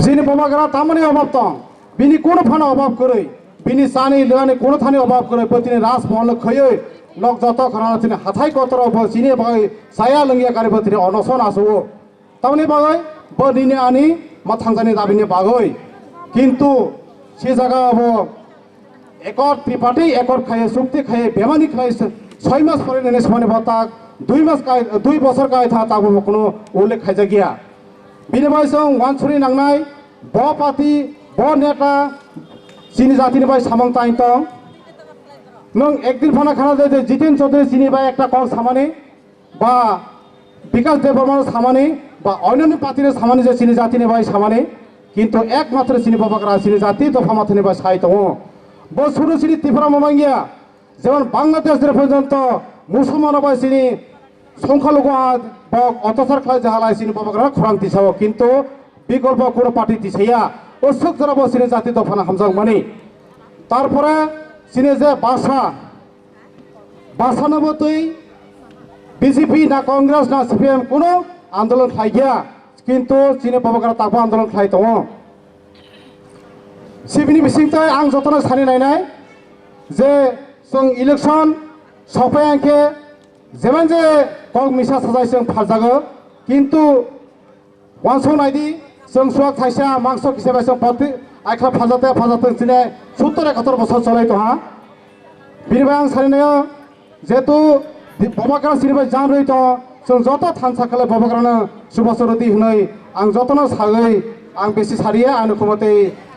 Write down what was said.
যিনি বাবাগরা তামনি অভাব দं বিনি কোনো ফানা অভাব করে বিনি সানি লানি কোনো থানি অভাব করে পতিনি রাজমহল খयै লক যত খরানা তিনি হাথাই কতর অভাব চিনি বাগै সায়া লঙ্গিয়া কারি পতিনি অনশন আসো তামনি বাগै বনিনি আনি মাথাंजानि দাবিনি বাগै কিন্তু সে জায়গা অব একর ত্রিপাঠী একর খায়ে চুক্তি খায়ে বেমানি খায়ে 6 মাস পরে নেনে সমানে বতাক 2 বছর কায় থা তাবো কোনো উল্লেখ খাইজা গিয়া বিনিময় সং वानसुरि नांनाय ब पार्टी ब नेता চিনি জাতিनि बाय सामं ताइन दं नों एकदिन फाना खाना दे जितेन चौधरी চিনি बाय একটা কল সামানে বা বিকাশ দেববর্মন সামানে বা অন্যান্য পার্টির সামানে যে চিনি জাতিनि बाय সামানে কিন্তু একমাত্র চিনি বাবাগরা চিনি জাতি তো ফামাথনি বাই সাই দं ব শুরু চিনি ত্রিপুরা মামাঙ্গিয়া যেমন বাংলাদেশের পর্যন্ত মুসলমান বাই চিনি সংখ্যালঘু অত্যাচার খাই যাহালাই চিনি বাবাগরা খরাং দিছাও কিন্তু বিকল্প কোনো পার্টি দিছাইয়া অশোক জরা বসিনি জাতি দফানা হামজাং মানি তারপরে চিনি যে বাসা নবতই বিজেপি না কংগ্রেস না সিপিএম কোনো আন্দোলন খাই গিয়া কিন্তু চিনি বাবাগরা তাকবো আন্দোলন খাই দं সিবিনি बिसिंथाय आं जतन सानि नायनाय जे जों इलेक्शन सफायांखे जेमान जे कग मिसा साजाय जों फालजागो किन्तु वानसो नायदि जों सुवाक थाइसा मांस किसेबाय जों पति आइखला फालजाते दिनै 70-71 बছर चलाय दं बिनिफ्राय आं साननाया जेतु बाबागरा सिनिबाय जान रही दं जों जत थानसाखाले बाबागरानो सुभाष चन्द्र दी होनै आं जतन सागै आं बेसि सारिया आं खुमते